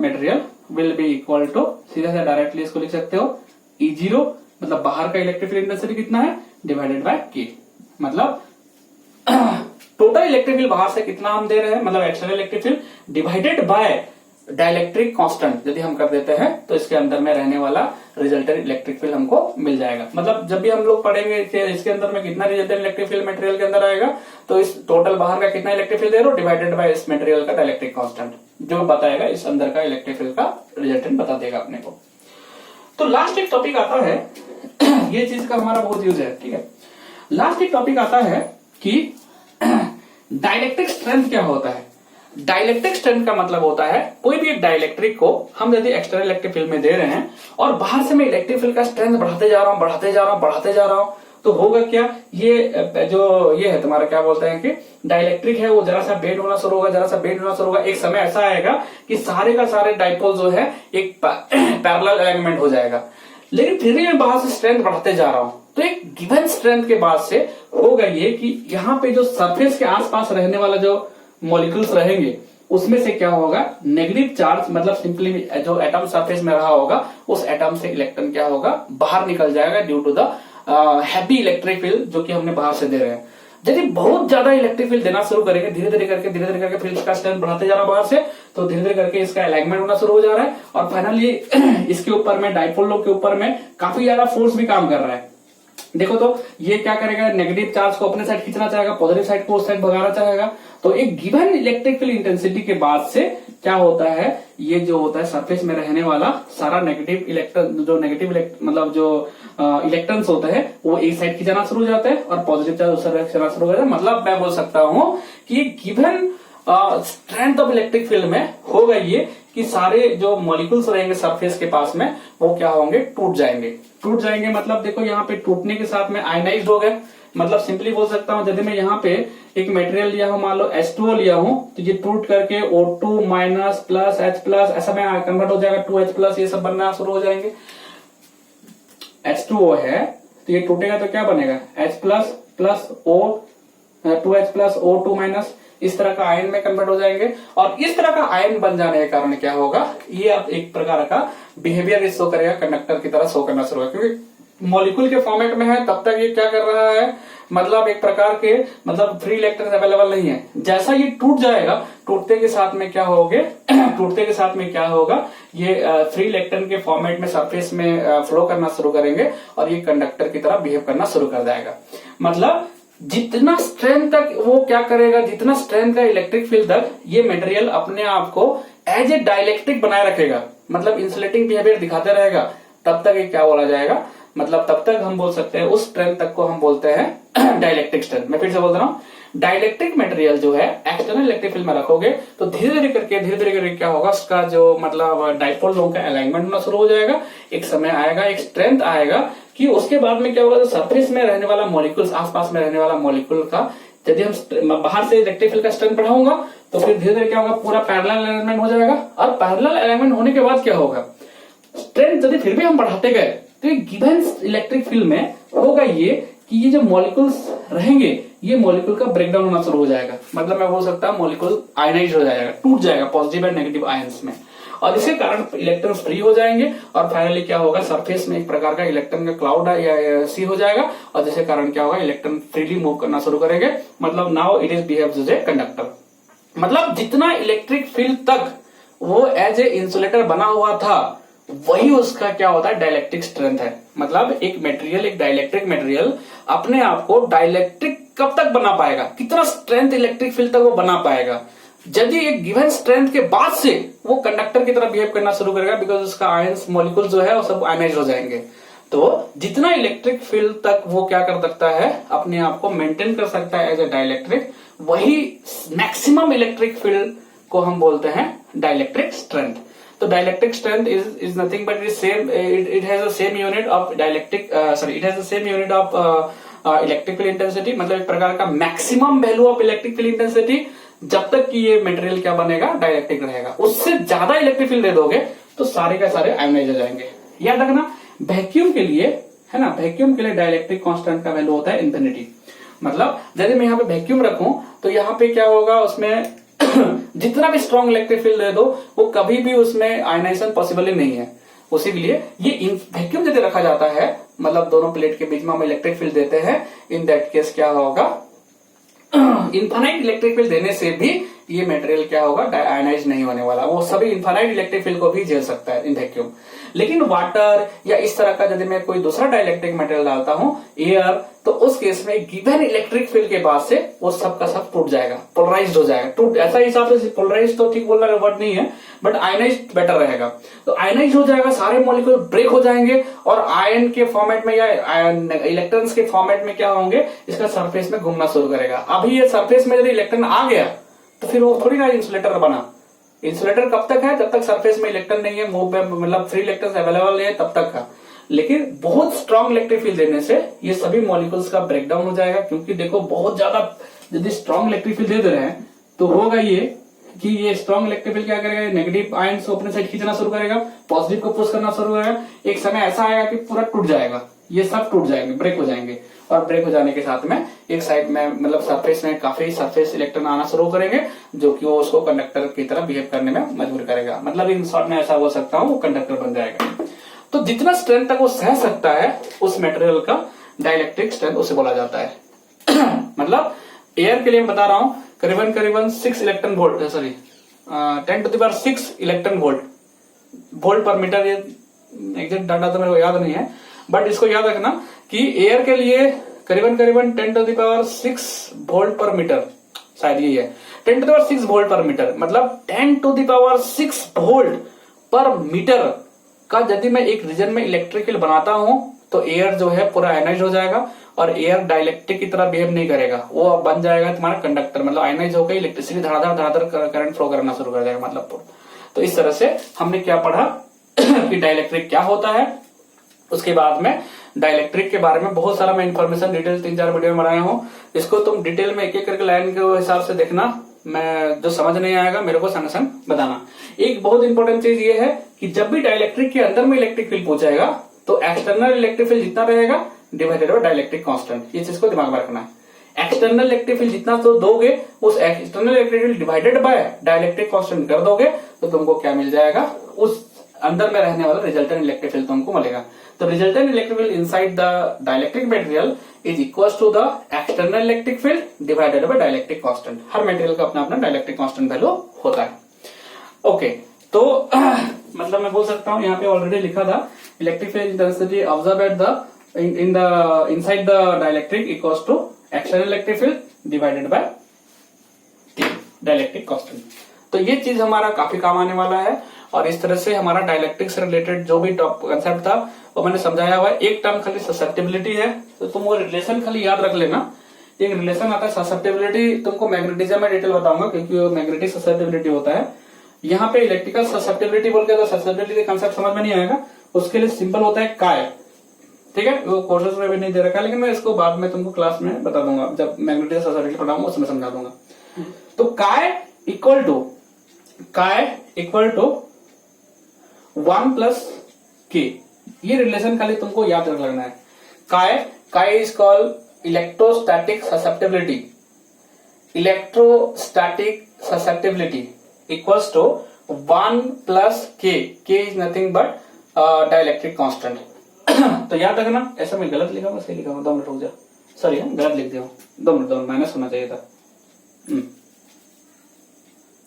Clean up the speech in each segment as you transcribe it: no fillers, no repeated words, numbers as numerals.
Material will be equal to, सीधा से directly इसको लिख सकते हो E0 मतलब बाहर का इलेक्ट्रिक फील्ड इंटेंसिटी कितना है डिवाइडेड बाय K, मतलब टोटल इलेक्ट्रिक फील्ड बाहर से कितना हम दे रहे हैं, मतलब external electric field divided by dielectric constant यदि हम कर देते हैं तो इसके अंदर में रहने वाला रिजल्टेंट इलेक्ट्रिक फील्ड हमको मिल जाएगा। मतलब जब भी हम लोग पढ़ेंगे कि इसके अंदर में कितना रिजल्टेंट इलेक्ट्रिक फील्ड मटेरियल के अंदर आएगा, तो इस टोटल बाहर का कितना इलेक्ट्रिक फील्ड दे रहा हो डिवाइडेड बाय इस मटेरियल का डाइलेक्ट्रिक कांस्टेंट, जो बताएगा इस अंदर का इलेक्ट्रिक फील्ड का रिजल्टेंट बता देगा अपने को। तो लास्ट एक टॉपिक आता है ये चीज का हमारा बहुत यूज है, ठीक है। लास्ट एक टॉपिक आता है कि डाइलेक्ट्रिक स्ट्रेंथ क्या होता है। डाइलेक्ट्रिक स्ट्रेंथ का मतलब होता है कोई भी एक डाइलेक्ट्रिक को हम यदि एक्सटर्नल इलेक्ट्रिक फील्ड में दे रहे हैं और बाहर से मैं इलेक्ट्रिक फील्ड का स्ट्रेंथ बढ़ाते जा रहा हूं, तो होगा क्या, ये जो ये है तुम्हारा क्या बोलते हैं कि डाइलेक्ट्रिक है वो जरा सा बेंड होना शुरू होगा, एक समय ऐसा आएगा कि सारे का सारे डाइपोल जो है एक पैरेलल अलाइनमेंट हो जाएगा। लेकिन फिर भी मैं बाहर से स्ट्रेंथ बढ़ाते जा रहा हूं, तो एक गिवन स्ट्रेंथ के बाद से होगा ये कि यहाँ पे जो सरफेस के आसपास रहने वाला जो मॉलिक्यूल्स रहेंगे उसमें से क्या होगा, नेगेटिव चार्ज, मतलब सिंपली जो एटम सरफेस में रहा होगा उस एटम से इलेक्ट्रॉन क्या होगा बाहर निकल जाएगा due to the heavy electric field जो कि हमने बाहर से दे रहे हैं। यदि बहुत ज्यादा इलेक्ट्रिक फील्ड देना शुरू करेंगे, धीरे धीरे करके फील्ड का स्ट्रेंथ बढ़ाते जा रहा है बाहर से, तो धीरे धीरे करके इसका अलाइनमेंट होना शुरू हो जा रहा है और फाइनली इसके ऊपर में डाइपोल लोग के ऊपर में काफी ज्यादा फोर्स भी काम कर रहा है। देखो तो ये क्या करेगा, नेगेटिव चार्ज को अपने साइड खींचना चाहेगा, पॉजिटिव साइड को उस साइड भगाना चाहेगा। तो एक गिवन इलेक्ट्रिक फील्ड इंटेंसिटी के बाद से क्या होता है, ये जो होता है सरफेस में रहने वाला सारा नेगेटिव इलेक्ट्रॉन, जो नेगेटिव मतलब जो इलेक्ट्रॉन्स होते हैं वो एक साइड खींचना शुरू हो जाते हैं और पॉजिटिव चार्ज उस साइड खींचना शुरू हो जाता है। मतलब मैं बोल सकता हूं कि given strength of electric field में होगा ये कि सारे जो मॉलिक्यूल्स रहेंगे सरफेस के पास में वो क्या होंगे, टूट जाएंगे। मतलब देखो यहाँ पे टूटने के साथ में आयनाइज्ड हो गए। मतलब सिंपली बोल सकता हूँ यदि मैं यहाँ पे एक मटेरियल लिया हूँ, मान लो H2O लिया हूँ, तो ये टूट करके O2 minus plus H plus ऐसा में कन्वर्ट हो जाएगा 2H प्लस, ये सब बनना शुरू हो जाएंगे। H2O है तो ये टूटेगा तो क्या बनेगा, H plus plus O 2H plus O2 minus, इस तरह का आयन में कन्वर्ट हो जाएंगे। और इस तरह का आयन बन जाने के कारण क्या होगा, ये अब एक प्रकार का बिहेवियर शो करेगा, कंडक्टर की तरह शो करना शुरू होगा। क्योंकि मॉलिक्यूल के फॉर्मेट में है तब तक ये क्या कर रहा है, मतलब एक प्रकार के मतलब फ्री इलेक्ट्रॉन अवेलेबल नहीं है। जैसा ये टूट जाएगा, टूटते के साथ में क्या होगा, ये फ्री इलेक्ट्रॉन के फॉर्मेट में सरफेस में फ्लो करना शुरू करेंगे और ये कंडक्टर की तरह बिहेव करना शुरू कर जाएगा। मतलब जितना स्ट्रेंथ तक वो क्या करेगा, जितना स्ट्रेंथ का इलेक्ट्रिक फील्ड तक ये मटेरियल अपने आप को एज ए डाइलेक्ट्रिक बनाए रखेगा, मतलब इंसुलेटिंग बिहेवियर दिखाते रहेगा, तब तक ये क्या बोला जाएगा, मतलब तब तक हम बोल सकते हैं उस स्ट्रेंथ तक को हम बोलते हैं डाइलेक्ट्रिक स्ट्रेंथ। मैं फिर से बोल रहा हूँ, डाइलेक्ट्रिक मटेरियल जो है एक्सटर्नल इलेक्ट्रिक फील्ड में रखोगे तो धीरे धीरे करके क्या होगा, उसका जो मतलब डाइपोल लोगों का अलाइनमेंट होना शुरू हो जाएगा। एक समय आएगा, एक स्ट्रेंथ आएगा कि उसके बाद में क्या होगा, जो सरफेस में रहने वाला मॉलिक्यूल्स, आसपास में रहने वाला मॉलिक्यूल का यदि हम बाहर से इलेक्ट्रिक फील्ड का स्ट्रेंथ बढ़ाऊंगा तो फिर धीरे धीरे क्या होगा, पूरा पैरेलल अलाइनमेंट हो जाएगा। और पैरेलल अलाइनमेंट होने के बाद क्या होगा, स्ट्रेंथ यदि फिर भी हम बढ़ाते गए तो गिवन इलेक्ट्रिक फील्ड में होगा ये कि ये जो मॉलिक्यूल्स रहेंगे ये मॉलिक्यूल का ब्रेकडाउन होना शुरू हो जाएगा। मतलब मैं बोल सकता हूँ मॉलिक्यूल आयनाइज हो जाएगा, टूट जाएगा पॉजिटिव एंड नेगेटिव आयंस में, और इसके कारण इलेक्ट्रॉन फ्री हो जाएंगे और फाइनली क्या होगा, सरफेस में एक प्रकार का इलेक्ट्रॉन का क्लाउड या सी हो जाएगा और जिसके कारण क्या होगा, इलेक्ट्रॉन फ्रीली मूव करना शुरू करेंगे। मतलब now it is behaves as a conductor. मतलब जितना इलेक्ट्रिक फील्ड तक वो एज ए इंसुलेटर बना हुआ था वही उसका क्या होता है, डाइलेक्ट्रिक स्ट्रेंथ है। मतलब एक मटेरियल, एक डाइलेक्ट्रिक मटेरियल अपने आप को डाइलेक्ट्रिक कब तक बना पाएगा, कितना स्ट्रेंथ इलेक्ट्रिक फील्ड तक वो बना पाएगा, यदि एक गिवन स्ट्रेंथ के बाद से वो कंडक्टर की तरह बिहेव करना शुरू करेगा, बिकॉज उसका आयंस मॉलिक्यूल जो है वो सब आयनाइज हो जाएंगे। तो जितना इलेक्ट्रिक फील्ड तक वो क्या कर सकता है, अपने आप को मेंटेन कर सकता है एज ए डाइलेक्ट्रिक, वही मैक्सिमम इलेक्ट्रिक फील्ड को हम बोलते हैं डाइलेक्ट्रिक स्ट्रेंथ। तो dielectric strength is nothing but it has the same unit of electric field intensity. मतलब एक प्रकार का maximum value of electric field intensity जब तक कि ये मटेरियल क्या बनेगा, डाइलेक्ट्रिक रहेगा। उससे ज्यादा इलेक्ट्रिक फील्ड दे दोगे तो सारे का सारे आयनाइज हो जाएंगे। याद रखना, वैक्यूम के लिए है ना, वैक्यूम के लिए डाइलेक्ट्रिक कांस्टेंट का वैल्यू होता है इंफिनिटी। मतलब यदि मैं यहाँ पे वैक्यूम रखूं तो यहाँ पे क्या होगा, उसमें जितना भी स्ट्रॉन्ग इलेक्ट्रिक फील्ड दे दो वो कभी भी उसमें आयनाइजेशन पॉसिबल ही नहीं है। उसी के लिए ये वैक्यूम यदि रखा जाता है, मतलब दोनों प्लेट के बीच में हम इलेक्ट्रिक फील्ड देते हैं, इन दैट केस क्या होगा, इन्फानाइट इलेक्ट्रिक फील्ड देने से भी ये मटेरियल क्या होगा, आयनाइज नहीं होने वाला। वो सभी इन्फानाइट इलेक्ट्रिक फील्ड को भी झेल सकता है इन वैक्यूम। लेकिन वाटर या इस तरह का यदि मैं कोई दूसरा डाइलेक्ट्रिक मटेरियल डालता हूं, एयर, तो उस केस में गिवन इलेक्ट्रिक फील्ड के बाद से वो सब का सब टूट जाएगा, पोलराइज्ड हो जाएगा। टूट ऐसा हिसाब से पोलराइज तो ठीक बोलना वर्ड नहीं है, बट आयनाइज बेटर रहेगा। तो आयनाइज हो जाएगा, सारे मॉलिक्यूल ब्रेक हो जाएंगे और आयन के फॉर्मेट में या इलेक्ट्रॉन्स के फॉर्मेट में क्या होंगे, इसका सरफेस में घूमना शुरू करेगा। अभी ये सरफेस में यदि इलेक्ट्रॉन आ गया तो फिर वो थोड़ी ना इंसुलेटर बना। इंसुलेटर कब तक है, जब तक सरफेस में इलेक्ट्रॉन नहीं है, मतलब फ्री इलेक्ट्रॉन्स अवेलेबल नहीं है तब तक का। लेकिन बहुत स्ट्रांग इलेक्ट्रिक फील्ड देने से ये सभी मॉलिक्यूल्स का ब्रेकडाउन हो जाएगा। क्योंकि देखो बहुत ज्यादा यदि स्ट्रांग इलेक्ट्रिक फील्ड दे रहे हैं तो होगा ये कि ये स्ट्रांग इलेक्ट्रिक फील्ड क्या करेगा, नेगेटिव आयंस को अपने साइड खींचना शुरू करेगा, पॉजिटिव को पुश करना शुरू करेगा। एक समय ऐसा आएगा कि पूरा टूट जाएगा, ये सब टूट जाएंगे, ब्रेक हो जाएंगे। और ब्रेक हो जाने के साथ में एक साइड में मतलब सरफेस में काफी सरफेस इलेक्ट्रॉन आना शुरू करेंगे, जो कि वो उसको कंडक्टर की तरह बिहेव करने में मजबूर करेगा। मतलब इन शॉर्ट में ऐसा बोल सकता हूँ, वो कंडक्टर बन जाएगा। तो जितना स्ट्रेंथ तक वो सह सकता है उस मटेरियल का डाइलेक्ट्रिक स्ट्रेंथ उसे बोला जाता है। मतलब एयर के लिए मैं बता रहा हूं, करीबन करीबन 6 electron volt, sorry 10⁶ electron volt पर मीटर। ये एग्जैक्ट डाटा तो मेरे को याद नहीं है, बट इसको याद रखना कि एयर के लिए करीबन करीबन 10⁶ वोल्ट पर मीटर, शायद ये है 10⁶ वोल्ट पर मीटर। मतलब 10⁶ वोल्ट पर मीटर का यदि मैं एक रीजन में इलेक्ट्रिक फील्ड बनाता हूं तो एयर जो है पूरा आयनाइज हो जाएगा और एयर डाइलेक्ट्रिक की तरह बिहेव नहीं करेगा, वो अब बन जाएगा तुम्हारा कंडक्टर। मतलब आयनाइज होकर इलेक्ट्रिसिटी धड़ाधड़ करंट फ्लो करना शुरू कर देगा। मतलब तो इस तरह से हमने क्या पढ़ा कि डाइलेक्ट्रिक क्या होता है। उसके बाद में डाइलेक्ट्रिक के बारे में बहुत सारा मैं इन्फॉर्मेशन डिटेल 3-4 वीडियो में बनाया हूँ। इसको तुम डिटेल में एक एक करके लाइन के हिसाब से देखना, मैं जो समझ नहीं आएगा मेरे को संग संग बताना। एक बहुत इंपॉर्टेंट चीज ये है कि जब भी डाइलेक्ट्रिक के अंदर में इलेक्ट्रिक फील्ड पूछेगा तो एक्सटर्नल इलेक्ट्रिक फील्ड जितना रहेगा डिवाइडेड बाय डाइलेक्ट्रिक कांस्टेंट, ये चीज को दिमाग में रखना है। एक्सटर्नल इलेक्ट्रिक फील्ड जितना तो दोगे, उस external electric field divided by dielectric constant कर दोगे तो तुमको क्या मिल जाएगा, उस अंदर में रहने वाला रिजल्टेंट इलेक्ट्रिक फील्ड तुमको मिलेगा। तो resultant electric field inside the dielectric material is equal to the external electric field divided by dielectric constant. हर मटेरियल का अपना अपना डाइलेक्ट्रिक कांस्टेंट वैल्यू होता है। ओके, तो मतलब मैं बोल सकता हूं यहाँ पे ऑलरेडी लिखा था, electric field intensity observe at the inside the dielectric equals to external electric field divided by dielectric constant. तो ये चीज हमारा काफी काम आने वाला है और इस तरह से हमारा डाइलेक्ट्रिक से रिलेटेड जो भी टॉप कंसेप्ट था वो मैंने समझाया हुआ है। एक टर्म खाली ससेप्टिबिलिटी है, तो तुम वो रिलेशन खाली याद रख लेना। एक रिलेशन आता है ससेप्टिबिलिटी, तुमको मैग्नेटिज्म में डिटेल बताऊंगा क्योंकि वो मैग्नेटिक ससेप्टिबिलिटी होता है। यहाँ पे इलेक्ट्रिकल ससेप्टिबिलिटी बोल के तो ससेप्टिबिलिटी का कंसेप्ट समझ में नहीं आएगा, उसके लिए सिंपल होता है काय। ठीक है, वो कोर्सेज में भी नहीं दे रखा, लेकिन मैं इसको बाद में तुमको क्लास में बता दूंगा, जब मैग्नेटिक ससेप्टिबिलिटी पढ़ाऊंगा उसमें समझा दूंगा। तो काय इक्वल टू 1 प्लस के, ये रिलेशन खाली तुमको याद रख लेना है। Chi is called electrostatic susceptibility. Electrostatic susceptibility equals to 1 plus K is nothing but dielectric constant. तो याद रखना, ऐसा मैं गलत लिखा हूँ, सही लिखा हूँ, 2 मिनट रुक जा, सॉरी गलत लिख दिया हूँ, 2 मिनट माइनस होना चाहिए था,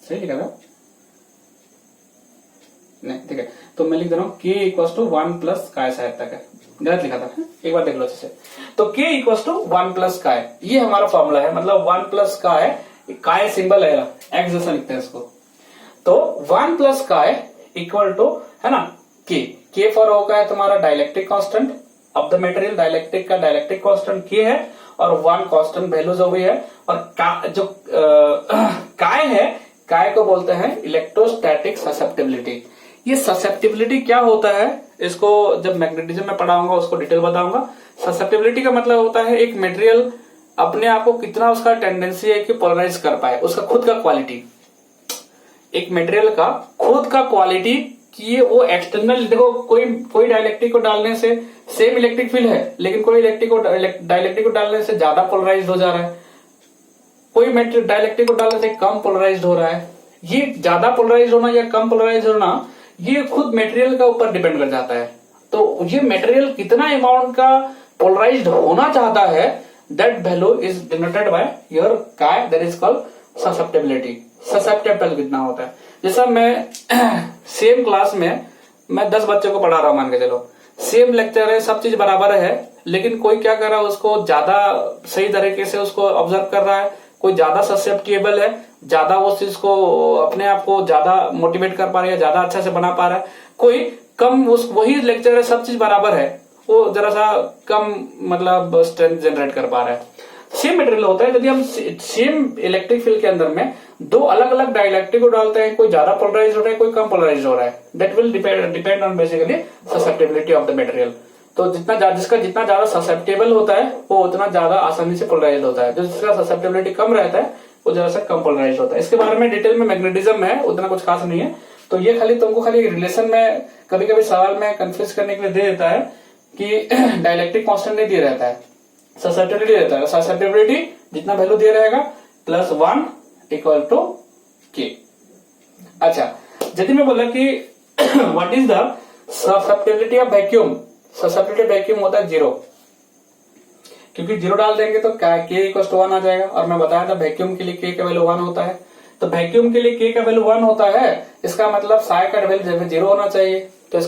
सही लिखा था नहीं, ठीक है। तो मैं लिख दे रहा हूँ के इक्वल्स टू 1 प्लस काय, शायद तक है, गलत लिखा था, एक बार देख लो अच्छे से। तो के इक्वल्स टू 1 प्लस काय, ये हमारा फॉर्मूला है। मतलब 1 प्लस काय सिंबल है, एक्स जैसा लिखते हैं इसको। तो 1 प्लस काय इक्वल टू है ना के फॉर होगा है तुम्हारा dielectric constant of the material. Dielectric का डाइलेक्ट्रिक कांस्टेंट के है और 1 कांस्टेंट वैल्यू जो भी है। और जो काय है, काय को बोलते हैं इलेक्ट्रोस्टैटिक ससेप्टिबिलिटी। ये ससेप्टिबिलिटी क्या होता है, इसको जब मैग्नेटिज्म में पढ़ाऊंगा उसको डिटेल बताऊंगा। ससेप्टिबिलिटी का मतलब होता है एक मटेरियल अपने आप को कितना उसका टेंडेंसी है कि पोलराइज कर पाए, उसका खुद का क्वालिटी। एक मटेरियल का खुद का क्वालिटी कि वो एक्सटर्नल, देखो कोई डाइलेक्ट्रिक को डालने से सेम इलेक्ट्रिक फील्ड है, लेकिन कोई डाइलेक्ट्रिक को डालने से ज्यादा पोलराइज हो जा रहा है। कोई मेटेरियल डाइलेक्ट्रिक को डालने से कम पोलराइज्ड हो रहा है, ये ज्यादा पोलराइज्ड होना या कम पोलराइज्ड होना ये खुद मटेरियल का ऊपर डिपेंड कर जाता है। तो ये मटेरियल कितना अमाउंट का पोलराइज्ड होना चाहता है, that value is denoted by your chi, that is called susceptibility. Susceptible कितना होता है, जैसा मैं सेम क्लास में मैं 10 बच्चों को पढ़ा रहा हूं, मान के चलो सेम लेक्चर है, सब चीज बराबर है, लेकिन कोई क्या कर रहा है उसको ज्यादा सही तरीके से उसको ऑब्जर्व कर रहा है, कोई ज्यादा ससेप्टेबल है, ज्यादा उस चीज को अपने आप को ज्यादा मोटिवेट कर पा रहा है, ज्यादा अच्छा से बना पा रहा है, कोई कम, उस वही लेक्चर है, सब चीज बराबर है, वो जरा सा कम मतलब स्ट्रेंथ जनरेट कर पा रहा है। सेम मटेरियल होता है, यदि हम सेम इलेक्ट्रिक फील्ड के अंदर में दो अलग अलग डाइलेक्ट्रिक को डालते हैं, कोई ज्यादा पोलराइज हो रहा है, कोई कम पोलराइज हो रहा है, that will depend on basically susceptibility of the material. तो जिसका जितना ज्यादा ससेप्टेबल होता है वो उतना ज्यादा आसानी से पोलराइज होता है, जो जिसका ससेप्टेबिलिटी कम रहता है वो जरा सा कम पोलराइज होता है। इसके बारे में डिटेल में मैग्नेटिज्म में है, उतना कुछ खास नहीं है। तो ये खाली तुमको खाली रिलेशन में कभी कभी सवाल में कंफ्यूज करने के लिए दे देता है कि डाइलेक्ट्रिक कांस्टेंट नहीं दिया रहता है, ससेप्टेबिलिटी रहता है। ससेप्टेबिलिटी जितना वैल्यू दिया रहेगा +1 इक्वल टू के। अच्छा, यदि मैं बोला कि what is the susceptibility of vacuum, susceptibility vacuum होता है 0, क्योंकि 0 डाल देंगे तो के इक्वल टू 1 आ जाएगा, और मैं बताया था वैक्यूम के लिए के का वैल्यू 1 होता है। तो वैक्यूम के लिए के का वैल्यू 1 होता है, इसका मतलब साई का वैल्यू 0 होना चाहिए, तो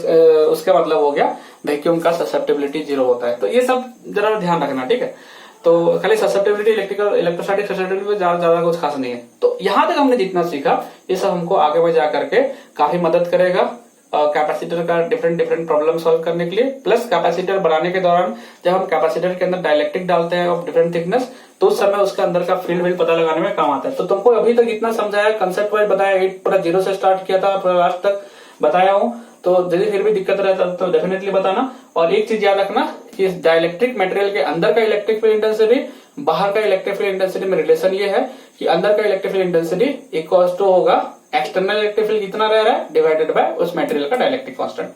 उसका मतलब हो गया वैक्यूम का ससेप्टेबिलिटी 0 होता है। तो ये सब जरा ध्यान रखना, ठीक है। तो खाली ससेप्टेबिलिटी इलेक्ट्रोस्टैटिक ससेप्टेबिलिटी में ज्यादा कुछ खास नहीं है। तो यहां तक हमने जितना सीखा ये सब हमको आगे में जा करके काफी मदद करेगा कैपेसिटर का डिफरेंट प्रॉब्लम सॉल्व करने के लिए। प्लस कैपेसिटर बनाने के दौरान जब हम कैपेसिटर के अंदर डाइलेक्ट्रिक डालते हैं ऑफ डिफरेंट थिकनेस, तो उस समय उसके अंदर का फील्ड पता लगाने में काम आता है। तो तुमको अभी तक इतना समझाया, कंसेप्ट वाइज बताया, 8 पूरा 0 से स्टार्ट किया था, पूरा लास्ट तक बताया हूं। तो यदि फिर भी दिक्कत रहता तो डेफिनेटली बताना। और एक चीज याद रखना कि इस डाइलेक्ट्रिक मटेरियल के अंदर का इलेक्ट्रिक फील्ड इंटेंसिटी, बाहर का इलेक्ट्रिक फील्ड इंटेंसिटी में रिलेशन ये है कि अंदर का electric field intensity equal to होगा एक्सटर्नल इलेक्ट्रिक फील्ड कितना रह रहा है डिवाइडेड बाय उस मटेरियल का डाइलेक्ट्रिक कांस्टेंट।